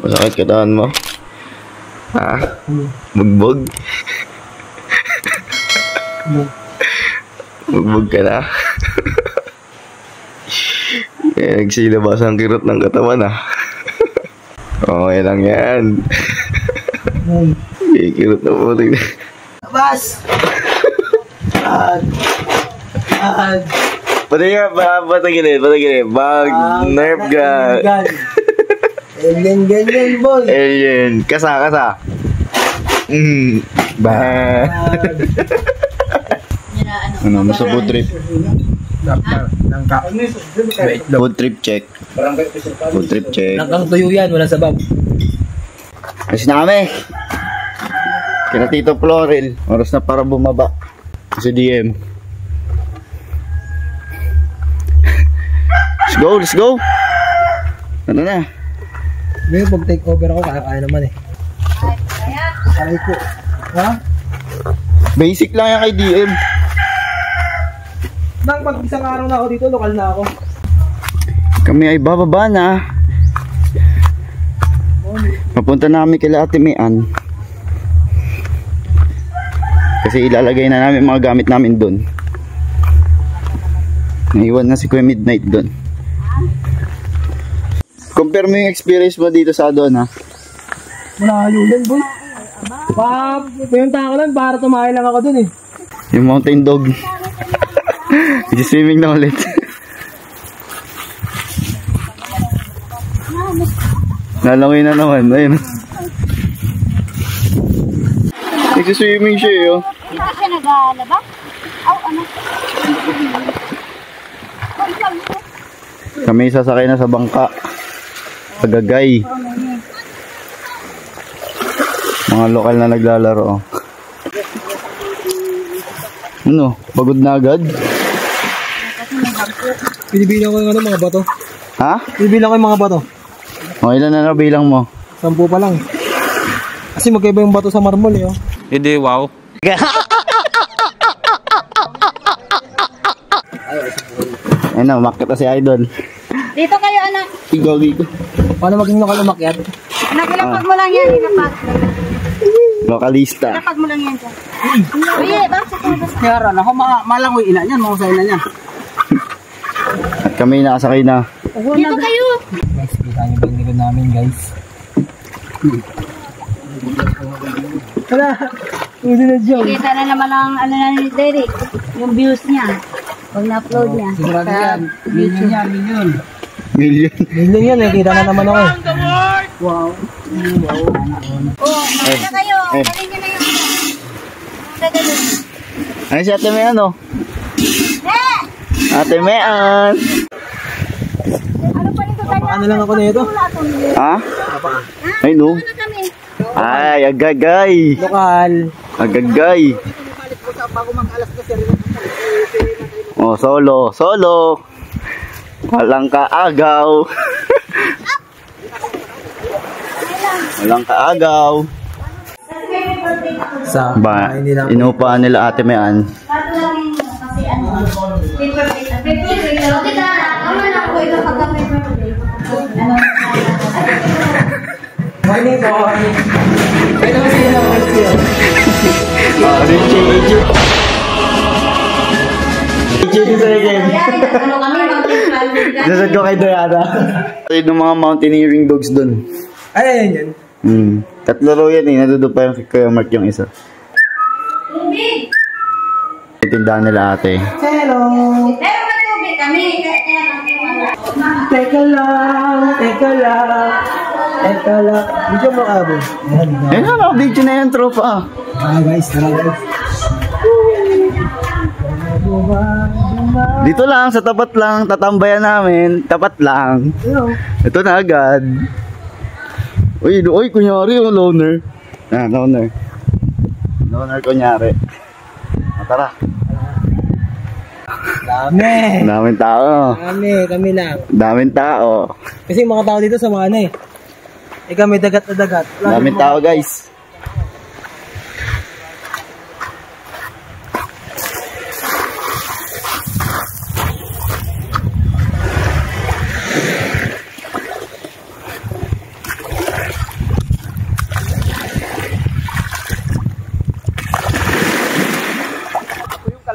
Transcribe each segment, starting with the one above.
Masakit katawan mo? Ha? Bugbog? Bugbog ka na? Kaya nagsilabas ang kirot ng katawan ah. Okay lang yan. Kirot na po. Labas! Patagilid. Bag, nerf gun. Alien, boy. Alien. Kasa. Bag. Ano, nasa food trip. Food trip check. Food trip check. Langkang tuyo yan, walang sabab. Alis na kami. Kina Tito Floril. Oras na para bumaba. Si DM. Let's go. Ano na? May pag take over ako, kaya naman eh. Aray ko. Ha? Basic lang yan kay DM. Nang pag isang araw na ako dito, lokal na ako. Kami ay bababa na. Papunta na kami kila Ate Mian. Kasi ilalagay na namin mga gamit namin doon. Naiwan na si Kuya Midnight doon. Compare mo yung experience mo dito sa doon ha. Malayo yan, boy. Pinunta ko lang para tumahay lang ako doon eh. Yung mountain dog. Swimming na ulit. Nalangoy na naman. Ayun. Nagsiswimming siya eh oh. Hindi siya nag-alaba? Ano? Kami sasakay na sa bangka. Pagagay. Mga lokal na naglalaro oh. Ano? Pagod na agad? Pinibilang ko yung ano, mga bato. Ha? Pinibilang ko yung mga bato. O ilan na nabilang mo? 10 pa lang. Kasi magkaiba yung bato sa marmol eh oh. Hindi, wow. Ano, umakyat na si Idol. Dito kayo, anak. Go. Paano maging lokal umakyat? Anak, ilapag mo lang yan. Lokalista. Ilapag mo lang yan dyan. Uy, bakit ito? Kaya ako malangoy ina niyan, mahusay na niyan. At kami nakasakay na. Dito kayo. Guys, kita niyo ba yung likod namin guys? Wala. Hindi na joke. Kita na naman ang ano na ni Derek. Yung views niya. Pag na-upload niya. Sigurado yan. Million yan, million. Million. Million yan eh, kita na naman ako eh. Oh, makita kayo. Galing niyo na yung ano. Gagaling. Ano si Ate Mean oh? Eh! Ate Mean! Ano pa ito tayo? Ano lang ako na ito? Ha? Ay no. Ano kami? Ay, agagay. Lokal. Agagay. Oh, solo. Walang kaagaw. Walang kaagaw. Sa Ba, inupahan nila Ate Mean. Kasi ano? Paper. Kita, ano lang ko ito pagka paper. Ano? Morning po. Pwede mo sila ng question. Richie. Ano kami, mag-plan. Nasad ko kay Diana. Yung mga mountaineering dogs dun. Ay, yan. Tatlo raw yan eh. Nadudupa yung kay Mark yung isa. Tubig! Itindahan nila ate. Hello. Pero may tubig kami. Teka lang. Video mo kabo. Eh ano, video na yan, tropa. Guys, tara guys. Dito lang, sa tapat lang, tatambayan namin. Tapat lang. Ito na agad. Uy, kunyari yung loner. Loner. Loner kunyari. Tara. Daming tao. Kami lang. Daming tao. Kasi mga tao dito sa mga ano eh. Kami dagat na dagat. Daming tao guys.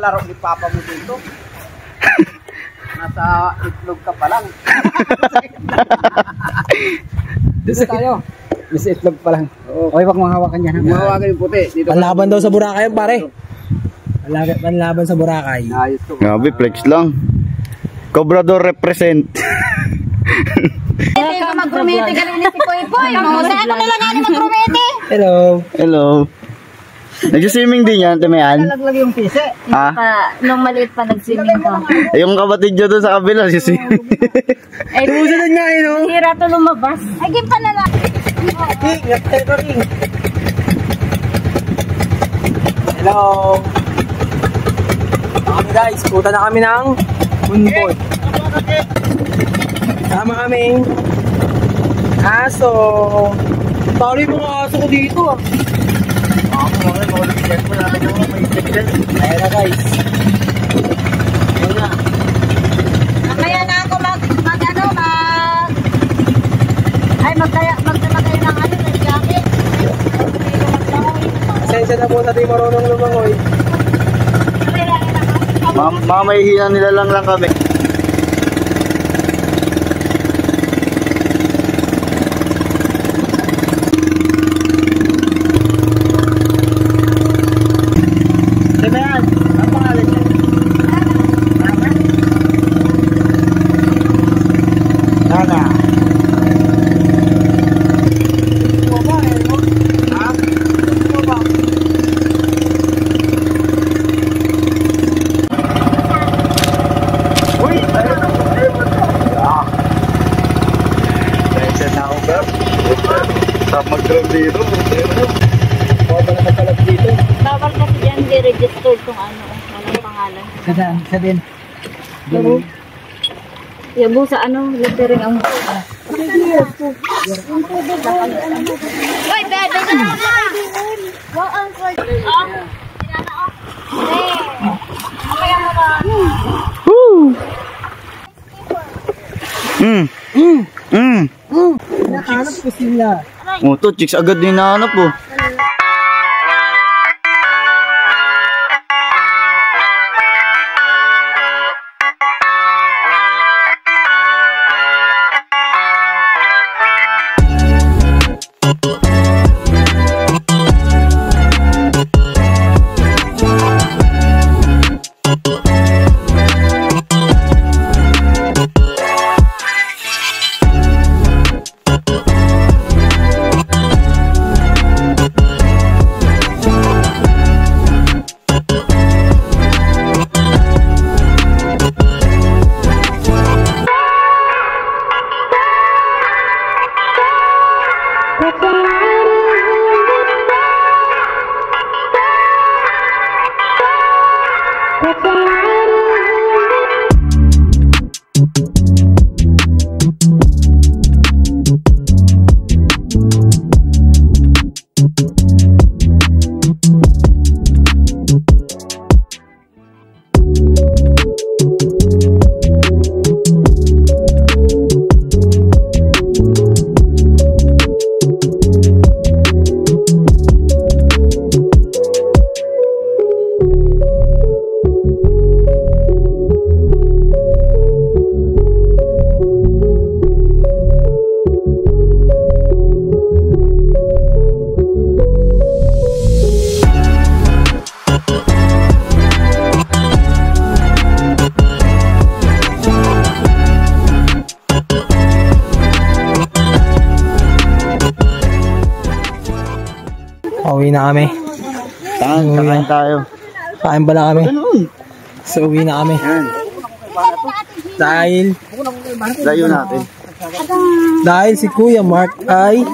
laro ni Papa mo dito. Nasa itlog ka pa lang. Dito tayo. Nasa itlog pa lang. Okay, wag mahawakan yan. Mahawakan yung puti. Panlaban daw sa Boracay yun, pare. Panlaban sa Boracay. Ayos to. Grabe, flex lang. Cobrador represent. Hindi ka mag-promete ka rin si Poy Poy. Saan ko na lang nga mag-promete? Hello. Hello. Nag-swimming din yan, Timayan? Nalaglag yung pise. Ha? Nung maliit pa nag-swimming ka. Yung kapatid nyo doon sa kabila, swimming. Ay, Susunod nga eh, no? hira to lumabas. Ay, game pa na lang. Ingat tayo ring. Hello. Kami guys, puta na kami ng Moonboard. Sama kami aso. Tali mo ang aso ko dito ah. Ayan na guys. Ayan na. Mamaya na ako magtamagay ng ano, ng jacket. Pasensya na po na di marunong lumangoy. Mamahihiyan nila lang kami. Mag-grab dito. Bawal kasi dyan, di-registered kung ano, walang pangalan. Sa din. Yabo sa ano, lettering ang... Uy, bebe na lang! Wow, ang sword! Kaya mo na... Nakahanap ko sila. Oh, to, chicks agad din nahanap po. Uwi na kami. Kakain tayo. Kain pala kami. So uwi na kami. Layo natin. Dahil si Kuya Mark ay...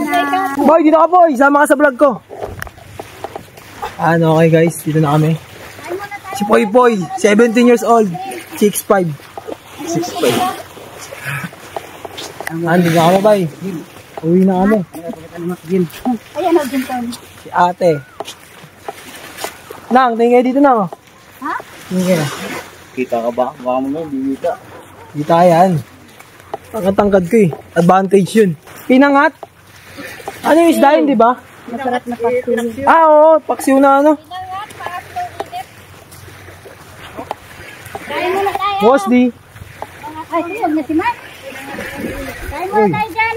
Boy, dito ka boy! Sama ka sa vlog ko. Okay guys, dito na kami. Si Poy Poy, 17 years old. 6'5". 6'5". Dito na kami boy. Uwi na kami. Ayan o, dyan tayo. Si ate. Nang, tingin kayo dito na. Ha? Tingin kayo. Kita ka ba? Baka mo nga, hindi kita. Kita yan. Tangkad ko eh. Advantage yun. Pinangat. Ano yung isda yun, di ba? Masarap na paksiw. Oo, paksiw na ano. Boss D. Ay, huwag na si Mark. Kain mo tayo dyan.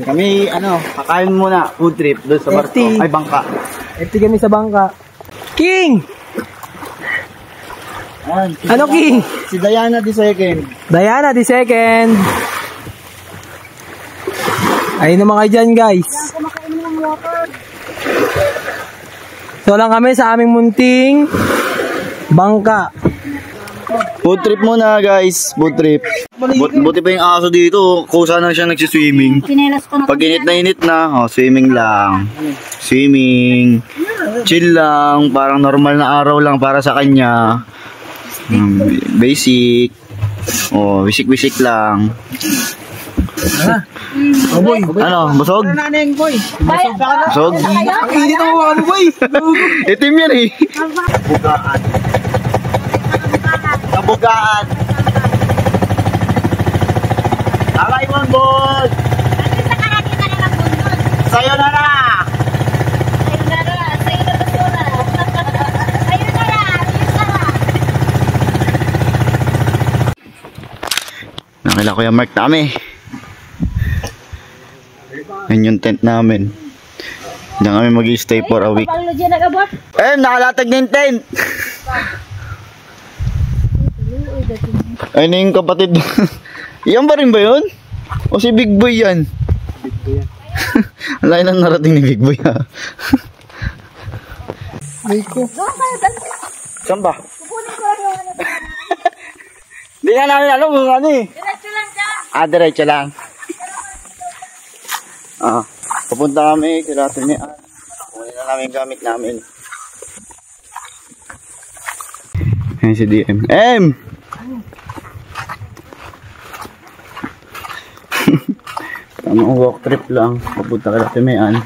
Kami, kakain muna. Food trip doon sa barko. Ay, bangka. Ito kami sa bangka. King! Ayan, Ano, King? Si Diana the second. Diana, the second. Ayun naman kayo dyan, guys. Kumakain ng water. So lang kami sa aming munting bangka. Food trip muna, guys. Food trip. Buti pa yung aso dito. Kusa na siya nagsiswimming. Sinelas ko na. Pag init na, swimming lang. Swimming. Chill lang. Parang normal na araw lang para sa kanya. Basic. Wisik-wisik lang. Boy. Ano, busog? Naneng, boy. Busog? Hindi na mga ano, boy. Itim yan eh. Bugaan. Nabugaan. Alay mo, boss. Sa karaki ka na lang bundol. Sayo na na. Sayonara, sayonara basura. Sayonara, sayonara. Nakila ko yung Mark dami. Yan yung tent namin. Diyan kami mag-stay for a week. Paglo dyan nag-abot. Nakalatag na yung tent. Ay, na yung kapatid. Yan ba rin ba yun? O si Big Boy yan? Big Boy yan. Ang layo na narating ni Big Boy ha. Saan ba? Kukunin ko lang yung ano. Di na namin alam kung ano eh. Diretso lang dyan. Diretso lang. Pupunta kami kila Trinidad. Kunin na namin yung gamit namin. Ayan si DM. Tamang walk trip lang. Pupunta kila Trinidad.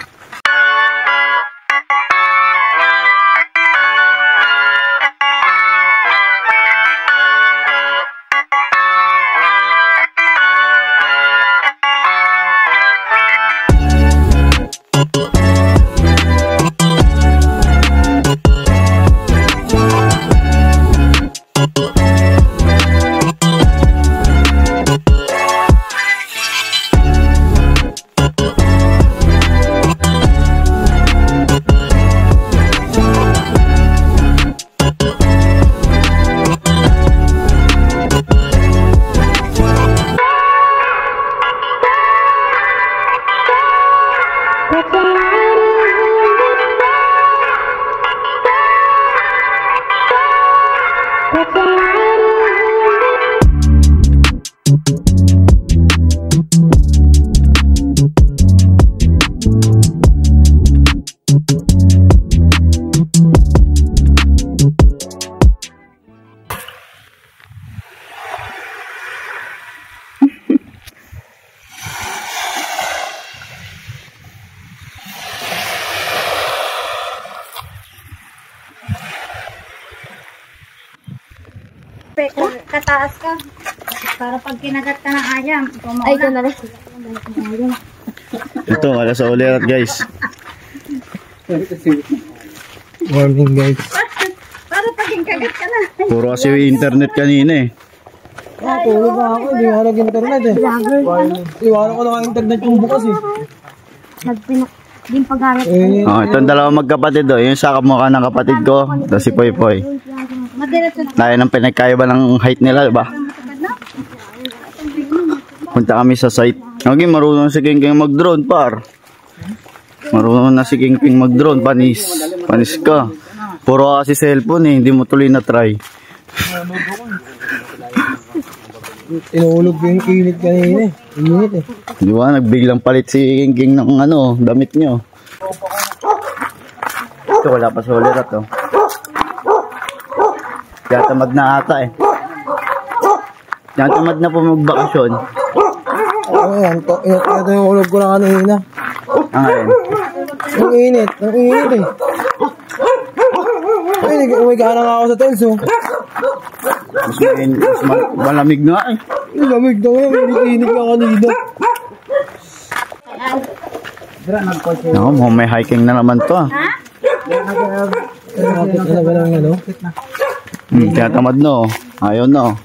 Kataas ka. Para pag kinagat ka ng ayam, ay, ito na rin. Ito, alas sa ulit guys. Morning, guys. Para pag kagat ka na. Puro kasi yung internet kanina eh. Tulog ako. Hindi nga nag-internet eh. Iwanan ko lang ang internet yung bukas eh. Din paggamit. Itong dalawang magkapatid yung sa kamukha ng kapatid ko, tapos si Poy Poy. Layo ng pinagkaiba ng height nila, diba? Punta kami sa site. Okay, marunong si King King mag-drone, par. Marunong na si King King mag-drone, panis. Panis ka. Puro kasi cellphone eh, hindi mo tuloy na try. Inulog yung init kanina eh. Init eh. Di ba, nagbiglang palit si King King ng damit nyo. Ito, wala pa sa ulirat oh. Kaya tamad na ata eh. Kaya tamad na po magbakasyon. Ayan, ito yung ulog ko lang kanina. Ngayon. Ang init eh. Ay, uwi ka na nga ako sa tents oh. Mas malamig nga eh. Lamig daw yan, init ka kanina. Ako, may hiking na naman to ah. Kapit na ba lang ano? Kaya tamad no. Ayaw no.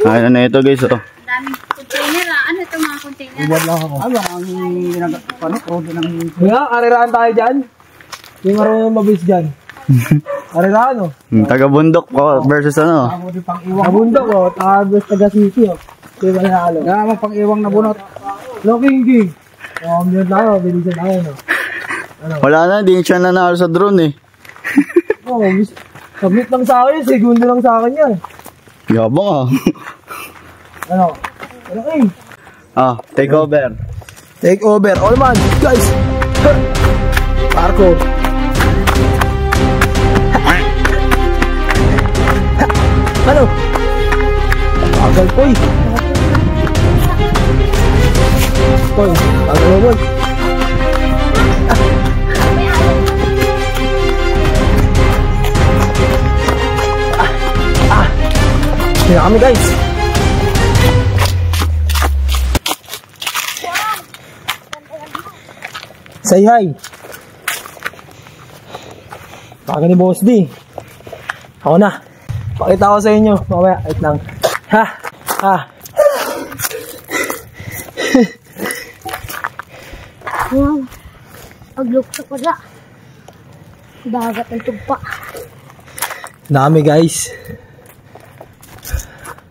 Ano na ito guys, oh. Ang daming container ah. Ano ito mga container? Iwan lang ako. Ano ang prodo ng... Kaya, ariraan tayo dyan. Yung marunong mabilis dyan. Ariraan, oh. Taga-bundok ko versus ano. Ako di pang iwang. Nabundok, oh. Taga-city, oh. Kaya manalo. Nga pang iwang na bunot. Looking King. Yun tayo, bilisan tayo, no. Wala na, di siya nanalo sa drone eh. Oo, submit lang sa akin, segundo lang sa akin yan. Yabang ah. Ano? Ano eh? Ah, take over. Take over. All man, guys. Parko. Ano? Agal po eh. Boy, agal mo boy. Hindi na kami guys. Say hi. Baka ni Boss D. Ako na. Pakita ko sa inyo. Mamaya, wait lang. Ha? Ha? Wow. Paglukso ko na. Dagat ng tugpa. Dami guys.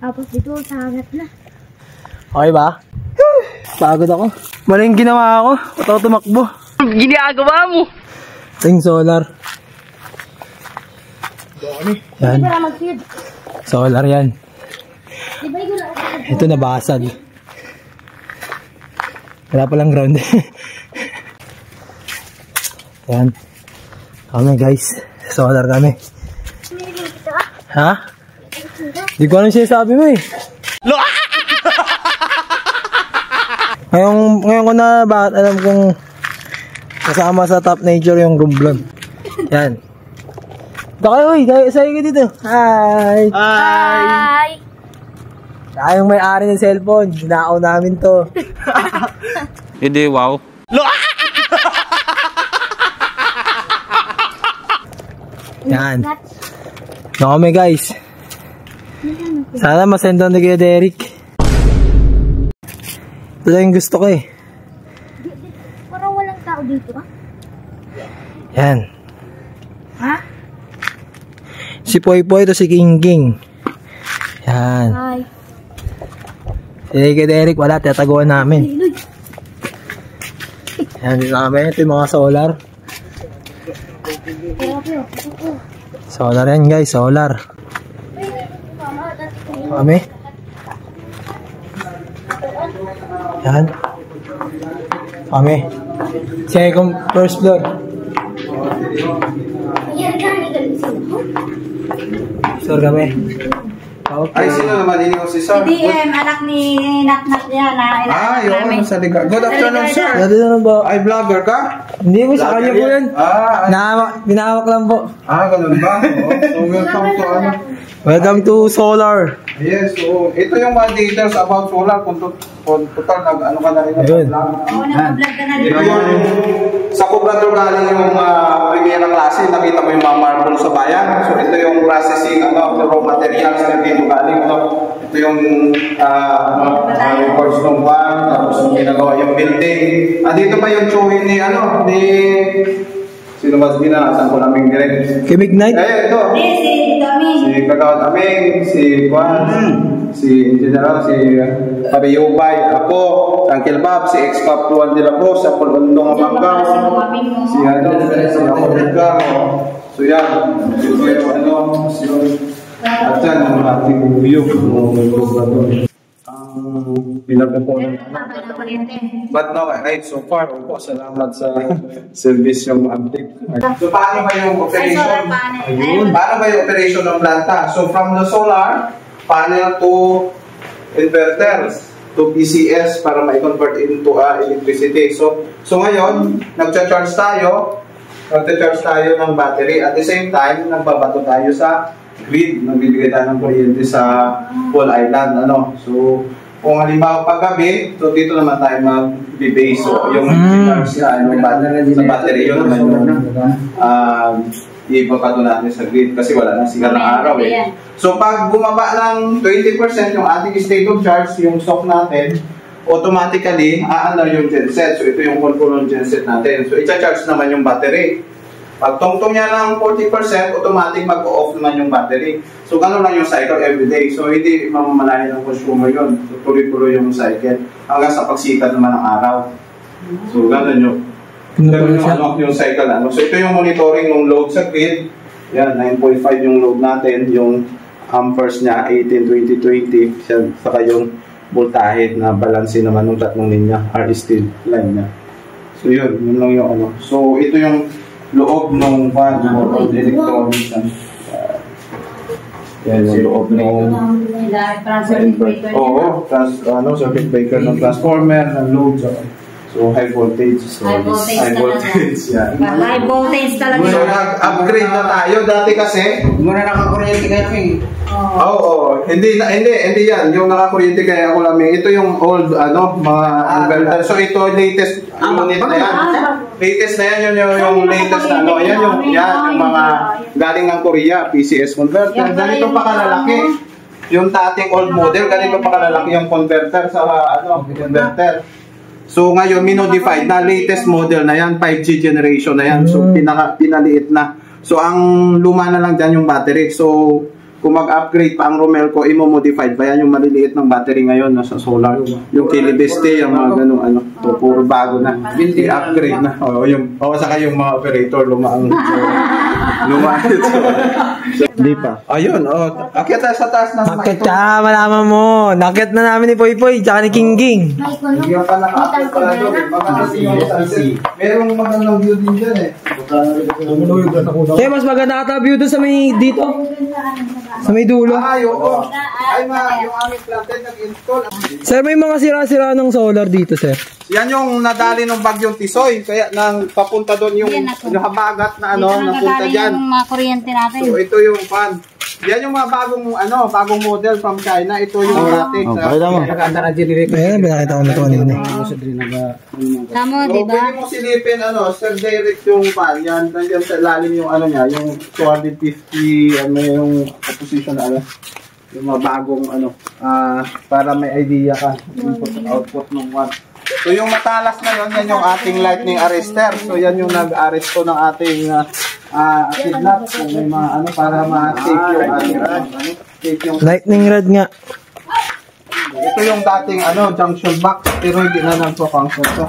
Tapos dito sa hangat na. Okay ba? Pagod ako. Maling ginawa ako. Ba't ako tumakbo? Ginagawa mo! Ting solar. Yan. Di ba mag-feed? Solar yan. Di ba yung Ito nabasag. Wala palang ground. Yan. Kami guys. Solar kami. Ha? Hindi ko alam siya sabi mo eh. Ngayon ko na bakit alam kong kasama sa top nature yung Romblon. Yan. Ito kayo, uy. Sa'yo ka dito. Hi. Hi! Tayong may-ari ng cellphone. Ginakaw namin to. Hindi, wow. Yan. No kami guys. Sana masendan ni Kuya Derek. Ito lang yung gusto ko eh. Parang walang tao dito ah. Yan. Ha? Si Poy Poy, ito si King King. Yan. Hi. Si Kuya Derek wala, tataguan namin. Yan din namin. Ito yung mga solar. Solar yan guys, solar. Kami. Yan. Kami. Second, first floor. Sir kami. Ay, sino naman? Hindi ko si Sir. Si DM, anak ni Naknak yan. Yun. Sa liga. Good afternoon, sir. Dati naman ba? Ay, vlogger ka? Hindi po, sa kanya po yan. Binahawak lang po. Ganun ba? So, welcome to ano. Welcome to Solar. Yes, so, ito yung mga details about solar. Kung total, ano ka na rin. Ayun. Oo, nag-vlog ka na rin. Ito yung, sa Cobrador galing yung primera klase, nakita mo yung mga marble sa bayan. So, ito yung processing, raw materials na dito galing. Ito yung records ng buwan, tapos yung ginagawa yung building. Dito pa yung chewing ni, sino ba saan ko naming direct? Kay Midnight? Ito. Si Dami. Si Kagawad Aming, si Juan, si General, si Pabiyubay, ako, si Uncle Bob, si Ex-Pop Tuan de la Cruz, sa Pulundong Amanggaw, si ako Edgar. So yan, ito yung at yan, ang ating view ng pinagpupunan. But no, right, so far, salamat sa service yung update. So, paano ba yung operation? Paano ba yung operation ng planta? So, from the solar panel to inverters to PCS para ma-convert into electricity. So ngayon, nag-charge tayo ng battery. At the same time, nagbabato tayo sa grid. Nagbibigay tayo ng kuryente sa whole island. So, kung halimbawa paggabi, so dito naman tayo mag-base. So, yung charge sa battery, yun naman yung ibaba natin sa grid kasi wala na sigal ng araw eh. So pag bumaba ng 20% yung ating state of charge, yung stock natin, automatically aanar yung genset. So ito yung control ng genset natin. So i-charge naman yung battery. Pag tungtong niya ng 40%, automatic mag-off naman yung battery. So gano'n lang yung cycle everyday. So hindi mamamalayan ng consumer yun. So tuloy-tuloy yung cycle hanggang sa pagsikat naman ng araw. So gano'n yung yung cycle na. So ito yung monitoring ng load sa grid. Yan, 9.5 yung load natin. Yung amperes niya, 18, 20, 20. Saka yung voltage na balance naman ng tatlong linya, R steel line niya. So yun lang yung ano. So ito yung loob ng van or electronics. Yan yung loob ng circuit breaker ng transformer, ng load. So high voltage. High voltage Yeah. High voltage talaga. So nag-upgrade na tayo. Dati kasi, Hindi mo na nakakuryente kayo eh. Oo. Hindi yan. Yung nakakuryente kaya ako lamang. Ito yung old, mga inverter. So ito, latest unit na yan. Latest na yan, yung latest na, yan yung mga galing ng Korea, PCS converter. Ganito pa kalalaki. Yung dating old model, ganito pa kalalaki yung converter sa, converter. So ngayon, minodified na, latest model na yan, 5G generation na yan. So pinaliit na. So ang luma na lang dyan yung battery. So kung mag-upgrade pa ang Romelco, imo-modified pa yan yung maliliit ng battery ngayon nasa solar. Yung Kilibeste, yung mga ganung to puro bago na. I-upgrade na. Saka yung mga operator, luma. Hindi pa. Ayun, akyat sa taas ng Nakit ka, malaman mo. Nakit na namin ni Poy Poy, tsaka ni King King. Hindi pa naka-upgrade pala doon. Merong magandang view din dyan eh. Kaya mas maganda ata view doon sa may dito. Sa may dulo. Ay, oo. Ay, yung aming planted nag-install. Sir, may mga sira-sira ng solar dito, sir. Yan yung nadali ng bagyong Tisoy. Kaya nang papunta doon yung habagat na napunta dyan. Yung mga kuryente natin. So, ito yung fan. Yan yung mga bagong model from China. Ito yung dating. Pakita mo. Ayan, pinakita ko na ito kanina. Tama, So, di ba? pwede mo silipin, Sir Derek yung fan. Yan, nandiyan sa lalim yung niya, yung 250, yung position na yung mga bagong para may idea ka. Input output ng watt. So yung matalas na yan yung ating lightning arrester. So yan yung nag-arresto ng ating kidnap. So may mga para ma-take yung ating Lightning rod nga. ito yung dating junction box pero hindi na nagpo-function to.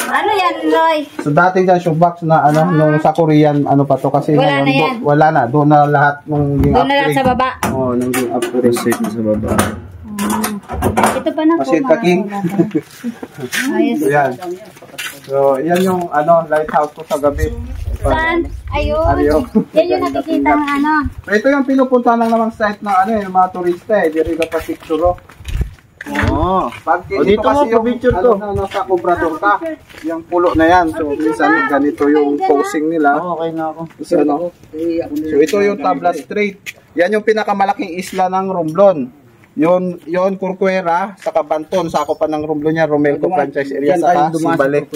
Ano yan, Roy? So dating junction box na nung sa Korean pa to kasi Wala na yan. wala na doon na lahat nung Doon na lang sa baba. nung upgrade sa baba. Ito pa na po. Kasi taking. Ayos. So yan. So yan yung lighthouse ko sa gabi. Saan? Ayun. Ariyo. Yan yung nakikita ng So ito yung pinupunta lang namang site ng yung mga turista Dito ka pa picture. Pag dito kasi mo, picture to. Nasa Obrador ka. Yung pulo na yan. So minsan ganito yung posing nila. Okay na ako. So ito yung Tabla Strait. Yan yung pinakamalaking isla ng Romblon. Yon Corcuera, saka Banton, sako pa ng Romblon niya, Romelco franchise area, saka Sibale.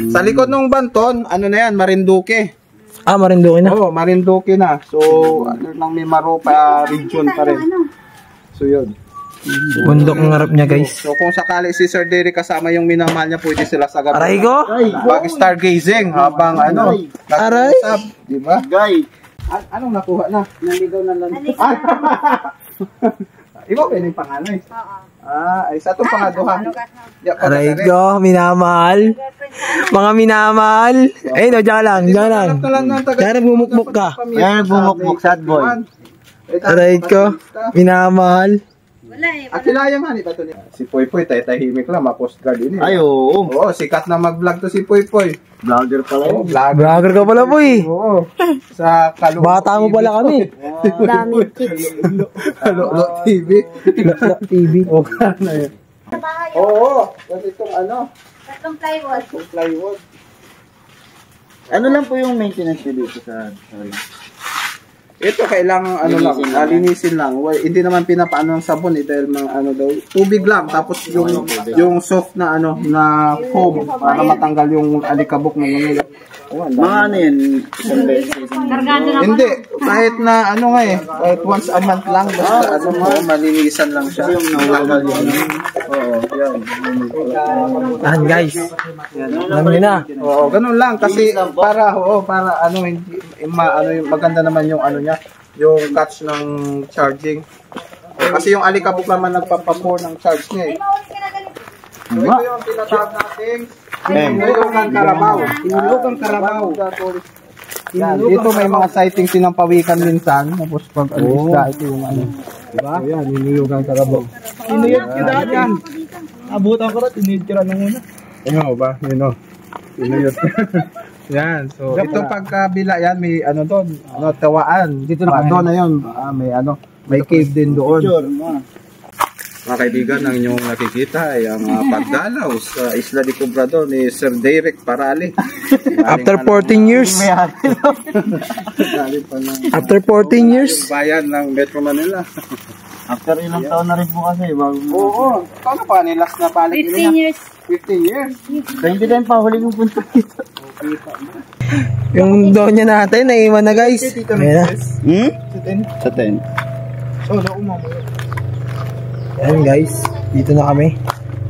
Sa likod ng Banton, na yan, Marinduque. Marinduque na. Oo, Marinduque na. So, lang may Maropa region pa rin. So, yun. Bundok ng harap niya, guys. So, kung sakali si Sir Derek kasama yung minamahal niya, pwede sila sa gabi. Aray ko? Pag stargazing, habang Aray. Diba? Guy. Anong nakuha na? Naligaw na lang. Iba pwede yung panganay. Oo. Ay sa itong pangaduhan. Aray ko, minamahal. Mga minamahal. Eh, no, dyan lang, dyan lang. Dyan nagbumukbuk ka. Yan nagbumukbuk, sad boy. Aray ko, minamahal. Wala eh. Akilayang hani ba ito niya? Si Poy Poy, tahimik lang, ma-post guard ini. Ay, oo. Oo, sikat na mag-vlog to si Poy Poy. Vlogger pala yun. Vlogger ka pala, boy. Oo. Sa Kalunglo Bata mo pala kami. Dami chicks. Kalunglo TV. TV. Okay na yun. Sa bahay. Oo, kasi itong Tatlong plywood. plywood. Ano lang po yung maintenance nyo dito sa Ito kailangan ano lang, linisin lang. Hindi naman pinapaano ng sabon dahil mga ano daw, tubig lang tapos yung soft na ano na foam para matanggal yung alikabok ng ngungulo. Mga ano yan? Hindi, kahit na ano nga kahit once a month lang basta ano mo malinisan lang siya. Natanggal yun. Oo, yan. Guys. Alam niyo na. Oo, ganun lang kasi para ano hindi yung maganda naman yung ano niya, yung catch ng charging. Kasi yung alikabok naman nagpapapor ng charge niya eh. Ito yung tinatawag natin Hinulugang Karabaw. Hinulugang Karabaw. Yan, dito may mga sightings sinampawikan minsan. Tapos pag isda, ito yung ano. Diba? Yan, hinulugang Karabaw. Hinuyot ko dahil yan. Abutan ko rin, hinuyot ko rin nung una. Ano ba? Hinuyot. Yan, so ito pagkabila yan, may ano doon, ano, tawaan. Dito na doon na yun, may ano, may cave din doon. Mga kaibigan, ang inyong nakikita ay ang pagdalaw sa Isla de Cobrador ni Sir Derek Parale. After 14 years. After 14 years. Bayan ng Metro Manila. After ilang taon na rin po kasi. Oo. Paano pa ni last na palit 15 years. 15 years. Hindi din pa huli yung punta dito. Yung donya natin, naiwan na guys. Ayan na. Sa 10. So, naumamo. Ayan guys, dito na kami.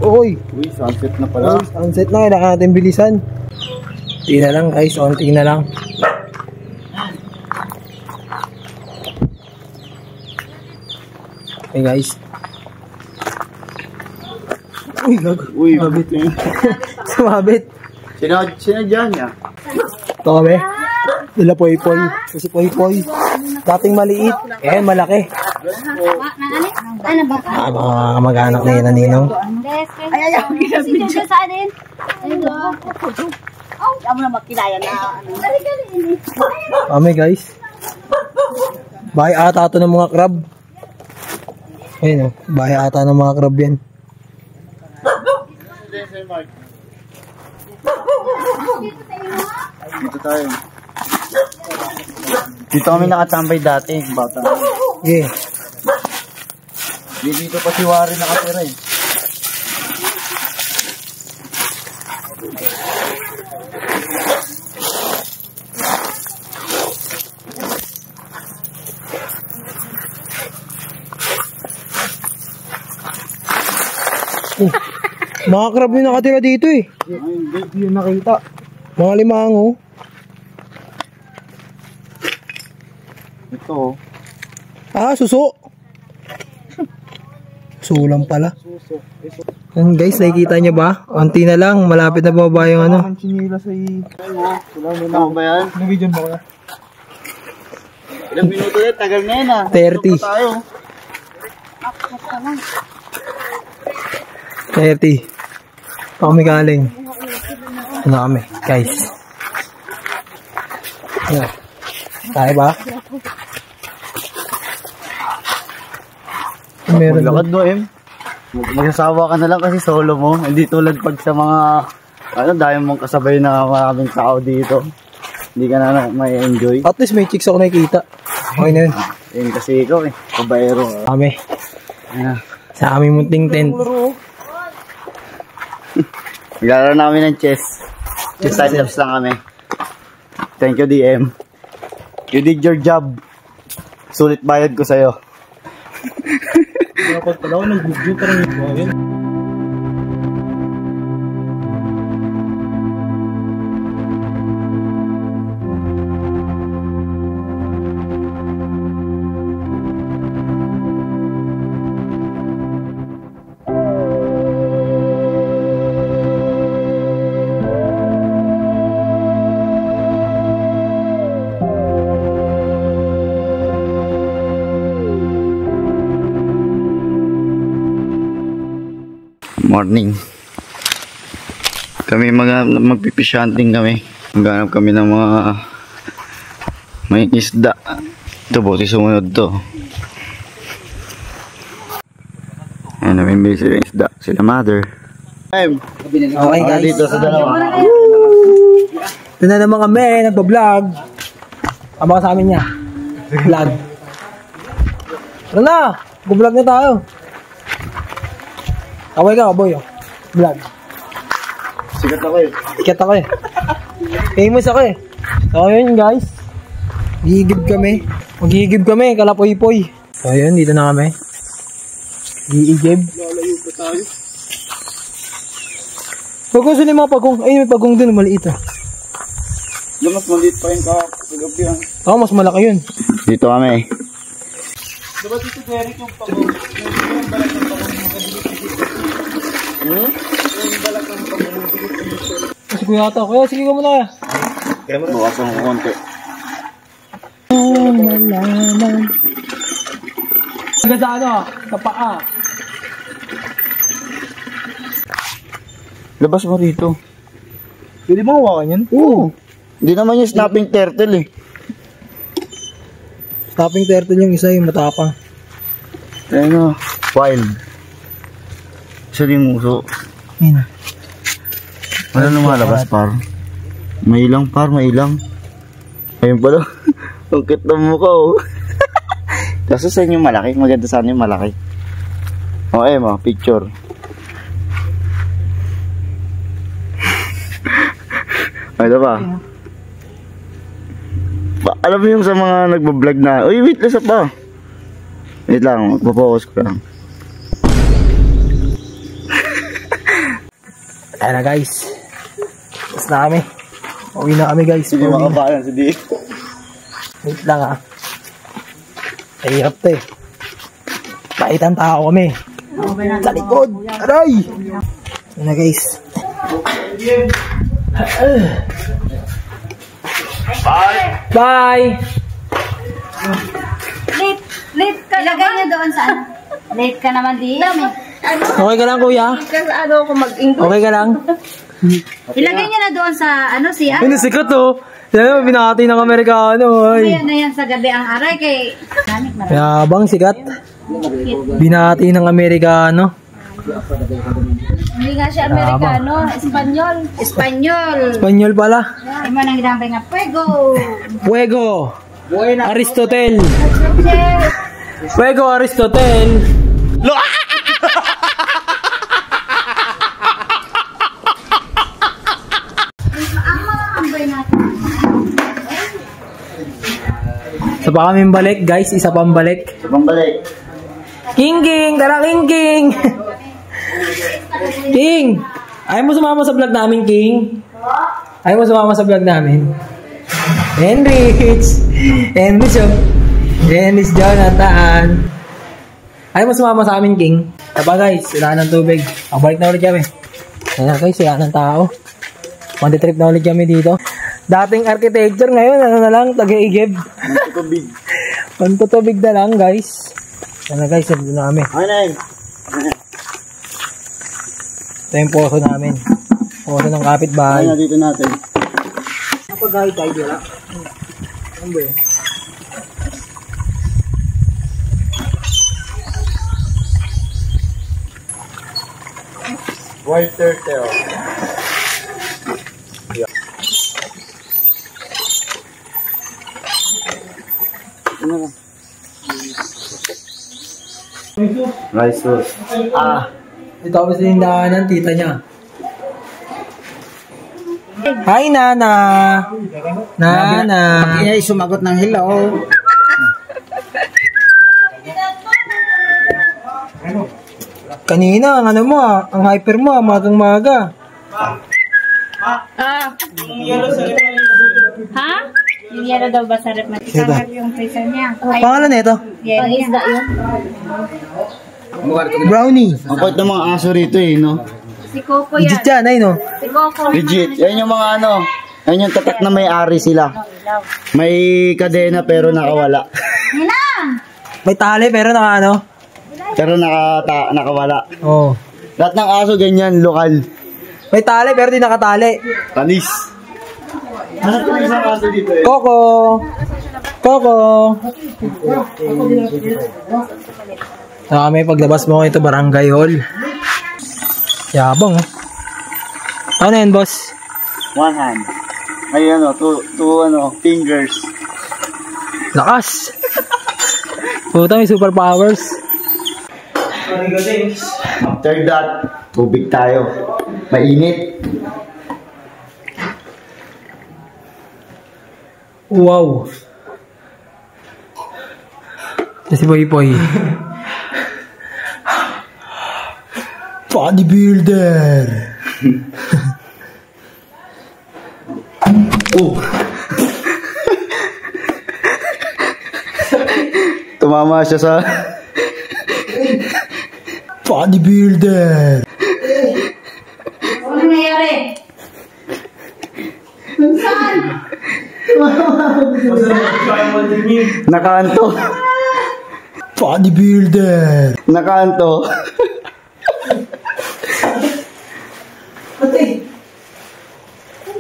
Uy, Sunset na pala. sunset na, kailangan natin bilisan. Tingnan na lang guys, onting na lang. Okay guys. Uy, gago. Uy, mabit na yun. Sumabit. Sinadya niya. Ito kami. Nila Poy-Poy. Kasi Poy-Poy. Dating maliit. Eh, malaki. Ano ba? Mga kamag-anak na yun na ninong. Ay, kasi dyan sa atin. Amo na makilaya na. Kami guys. Bahay ata ito ng mga crab. Ayun o. Bahay ata ng mga crab yan. Dito tayo. Dito kami nakatambay dati. Bata. Okay. Dito pa si Wari nakatira eh. Mga crab yung nakatira dito eh. Hindi yun nakita. Mga limango. Ito. Suso. Sulang pala. Yan guys, nakikita nyo ba? Unti na lang, malapit na baba yung ano. Ang chinila sa Ano ba yan? Nabidyon ba ko na? Ilang minuto ulit, tagal na yan ah. 30. Ito pa tayo. 30. Pa kami galing. Ano kami, guys? Ano? Kaya ba? Meron Maglakad mo eh. Magsasawa ka na lang kasi solo mo. Hindi tulad pag sa mga dahil mong kasabay na maraming tao dito. Hindi ka na may enjoy. At least may chicks ako nakikita. Okay na yun. Yun kasi ikaw eh. Kabayero. Kami. Sa aming munting tent. Naglalaro namin ng chess. Chess items lang kami. Thank you DM. You did your job. Sulit bayad ko sa'yo. Dapat pala ako nag-video parang yun. Morning. Kami magpifish hunting kami. Maghanap kami ng mga may isda. Ito buti sumunod to. Ayan, namimili sila isda. Sila mother. Okay guys. Dito sa dalawa. Ito na naman kami, nagpa-vlog. Aba ka sa amin niya. Vlog. Tara na! Mag-vlog na tayo. Kaway ka, boy. Oh. Vlog. Sikat ako eh. Sikat ako eh. Famous ako eh. So yun guys. Magigib kami. Kalapoy-poy. So yun, dito na kami. Giigib. Lalayo pa tayo. Huwag ko sila yung mga pagong. Ay, may pagong dun. Maliit ah. Yung mas maliit pa yung kagabi yan. Oo, mas malaki yun. Dito kami. Diba dito Derek yung pagong? Yung balat ng pagong Hmm? yung balat ng pagong. Kasi kuya ata. Kuya, sige ka muna kaya. Kaya mo bukas ng konti. Malaman. Hanggang sa ano, sa paa. Labas mo rito. Pwede mo hawakan yan? Oo. Hindi naman yung snapping turtle eh. Snapping turtle yung isa, yung matapang. Ayun o. Wild. Isa din muso. Ayun. Wala lumalabas par. May ilang par, may ilang. Ayun pala. Ang cute ng mukha oh. Kaso saan yung malaki? Maganda saan yung malaki. O ayun mo, picture. Ay, ito pa. Alam mo yung sa mga nagbablog na, uy, wait, isa pa. Wait lang, magpo-focus ko lang. Ayan na guys. Tapos na kami. Uwi na kami guys. Hindi makabalan si Di. Wait lang ah. Mahirap to eh. Bait ang tao kami. Sa likod. Aray! Ayan na guys. Bye! Late ka ilagay niya doon sa ano. Late ka naman di. Okay ka lang kuya? Kasi ano ako mag-English. Okay ka lang? Ilagay niya na doon sa ano si Ano sikat to? Yan, binati ng Amerikano. Ayan na yan sa gabi ang aray kay Yabang sikat. Binati ng Amerikano. hindi nga siya Amerikano, Espanyol. Espanyol pala. Ay mo nang ginambay nga Fuego. Fuego. Aristotel. Fuego Aristotel. Isa pa kaming balik guys, isa pang balik. Sa pambalik. King! Tara King! King! Ayaw mo sumama sa vlog namin, King? Ayaw mo sumama sa vlog namin? Henrich Jonathan. Ayaw mo sumama sa amin, King? Taba guys, wala ng tubig. Balik na ulit kami. Ayan guys, wala ng tao. Trip na ulit kami dito. Dating architecture ngayon, ano na lang, taga-igib. Pantutubig na lang guys. Ayan na guys, sabi na kami. Okay na yun. Ito yung poso namin. Poso ng kapitbahay. Ay, dito natin. Kapag-gahit tayo dila. Ano ba yun? White turtle. Rice sauce. Ito ako sa tindahanan, tita niya. Hi, Nana! Nana! Pag inay sumagot ng hello. Kanina, ang ano mo ang hyper mo magang-maga. Ha? Yung yellow daw ba sa rep na? Isang yung freezer niya. Pangalan nito? Pang-isda yun. Brownie. Ang kulit ng mga aso rito eh, no? Si Coco yan. Legit yan, ay no? Si Coco. Legit. Yan yung mga ano, yan yung tatak na may-ari sila. May kadena pero nakawala. Nina! May tali pero naka ano? Pero nakawala. Oo. Lahat ng aso ganyan, lokal. May tali pero di nakatali. Tanis. Ano ito isang aso dito eh? Coco! Coco! May paglabas mo ito barangay hall. Yabang oh. Ano yan boss? One hand. Ay ano, two ano, fingers. Lakas! Puta, may superpowers. After that, tubig tayo. Mainit. Wow! Si Boy. Bodybuilder! Oh! Tumama siya sa... Bodybuilder! Ano nangyayari? Saan? Nakaanto. Bodybuilder! Nakaanto.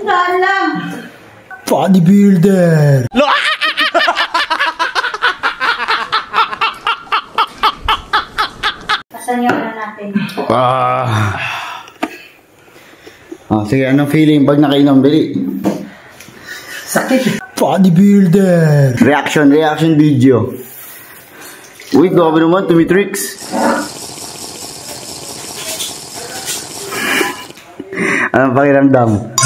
Saan lang? Bodybuilder! Pasan yung ano natin. Sige, anong feeling pag nakainom? Bili. Sakit! Bodybuilder! Reaction video. Uy, grabe naman, tumitricks. Anong pakiramdam?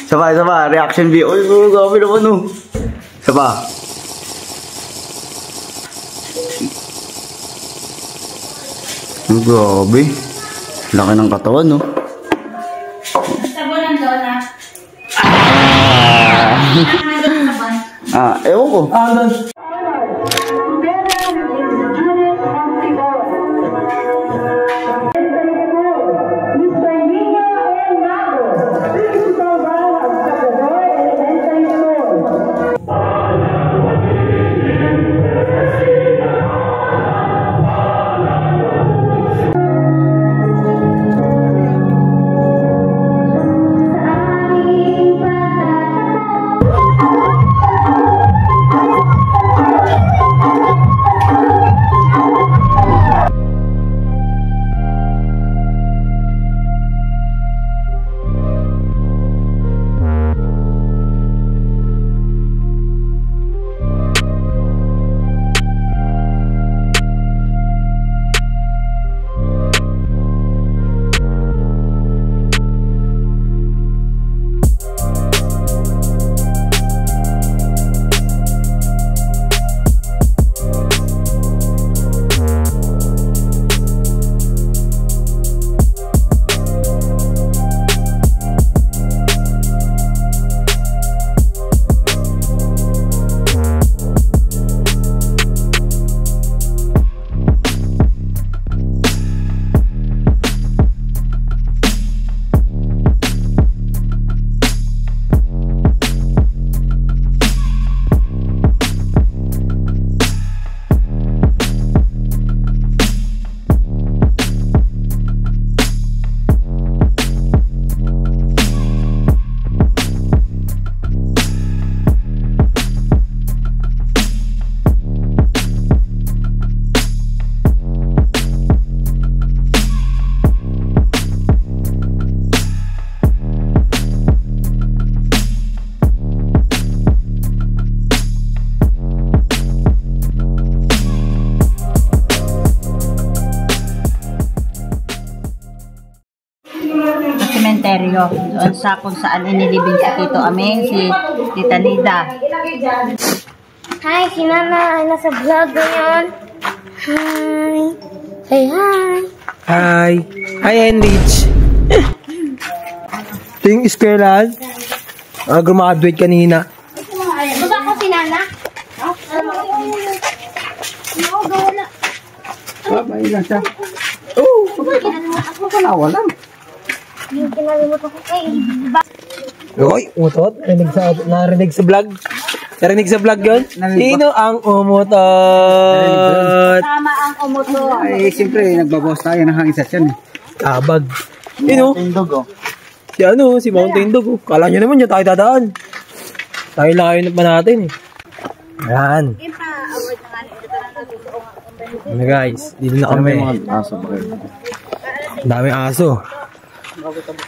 Saba, reaction video. Uy, grabe naman, oh. Saba. Grabe. Laki ng katawan, no? Sabon ng Donna. Ewan ko. Sementeryo. Doon sa kung saan inilibing si Tito Aming, si Tita Nida. Hi, si Nana. Nasa vlog ngayon. Hi. Say hi. Hi! Hi, Enrich! Ito yung eskwelahan. Graduate kanina. Baba ko si Nana. Wala. Babay lang siya. Ako Wala. yung kinalimut ako kay Uy, umutot. Narinig sa vlog. Narinig sa vlog yun? Sino ang umutot? Tama ang umuto. Ay, siyempre, nagbabawas tayo ng hangin sa tiyan. Tabag. Sino? Tindog, oh. Si Mountain Dog. Kala nyo naman yun tayo dadaan. Tayo lang ayun pa natin eh. Ayan. Ano guys, dito na kami. Aso ba kayo? Ang daming aso.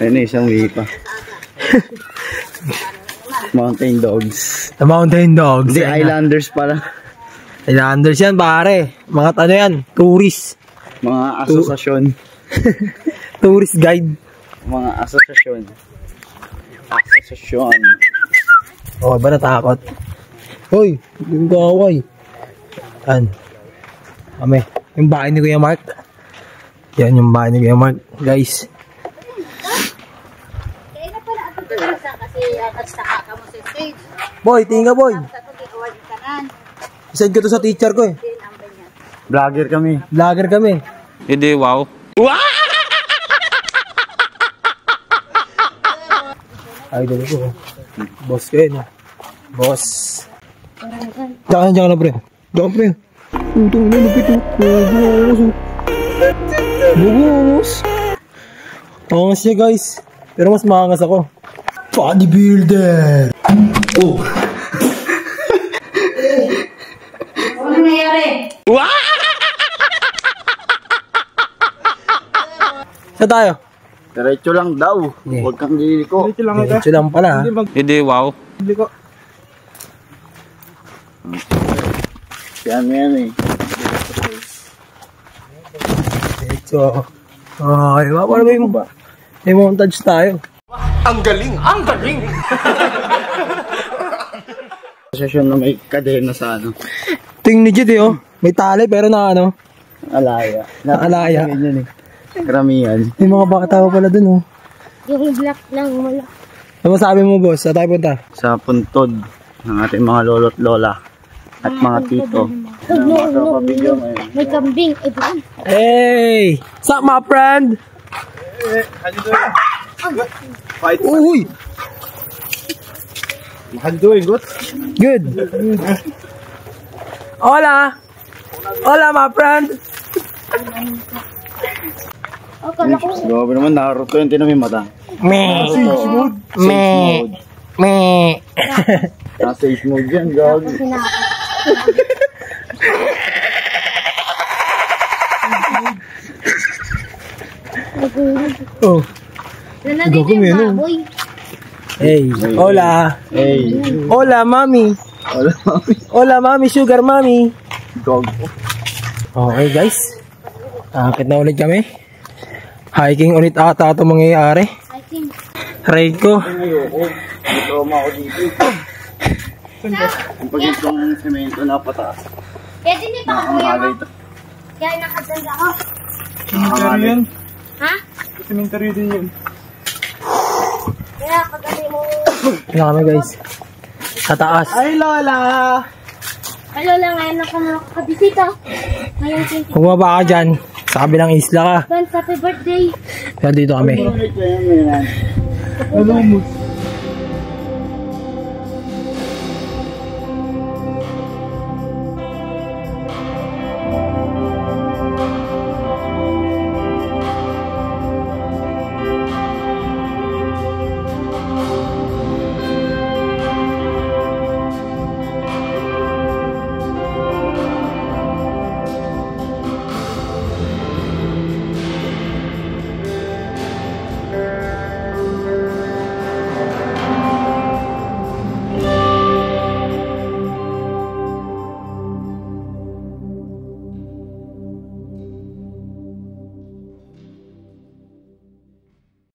Ayun na, isang wipa. Mountain Dogs. The Mountain Dogs. Hindi, Yan na. Islanders pala. Islanders yan, pare. Mga ano yan, tourist. Mga asosasyon. Tourist guide. Mga asosasyon. Asosasyon. Okay ba natakot? Hoy, yung kaway. Yan. Kami. Yung bahay ni Kuya Mark. Yan yung bahay ni Kuya Mark. Guys. Kaya na pala ako sa kasi nagstaka ka mo sa stage. Boy, tingin ka boy. Sa pag-iwag ka nan. Send ko to sa teacher ko eh. Vlogger kami. Vlogger kami. Hindi, wow. Idol ko. Boss ko yun. Boss. Diyan ka na pre. Diyan pre. Utong na lupit o. Bugos. Angas siya guys. Pero mas maangas ako. Bodybuilder. Oh. Ano nangyayari? Saan tayo? Diretso lang daw. Yeah. Huwag kang liliko. Diretso lang pala. Hindi, wow. Yan eh. Diretso. Ay, paano ba yung ba? May montage tayo. Asosasyon na may kadena sa ano. Tingin ni Jid eh oh. May tali pero na ano. Alaya. Alaya. Yan eh. Karamihan. May mga bata pa pala dun oh. Yung black lang wala. Ano masabi mo boss? Saan tayo punta? Sa puntod ng ating mga lolo't lola at mga tito. May kambing. Eh, bro. Hey! What's up my friend? Uy! How you doing? Good? Good. Hola! Hola my friend! Oh, kala ko. Grabe naman, Naruto yung tinami mata. Me. Me. Me. Nasa age mode yan, gag. Oh. Nanandito Gago, yung meno. baboy. Hey. Hola. Hey. Hola mami. Wala mami. Hola mami, sugar mami. Gag. Okay guys. Akit na ulit kami. Hiking ulit ata ito mangyayari. I think. Ride ko. Ayoko. May trauma ako dito. Ang pag-itong semento na pataas. Kaya din ito ako Ang yan. halay ito. Kaya nakaganda ako. Cemetery yan. Ha? Cemetery din yun. Kaya kagabi mo. Tingnan kami guys. Sa taas. Ay, Lola! Ay, Lola, ngayon ako makakabisita. Ngayon, Kung bumaba ka dyan, sa kabilang isla ka. Advance happy birthday. Pero dito kami. Ano mo?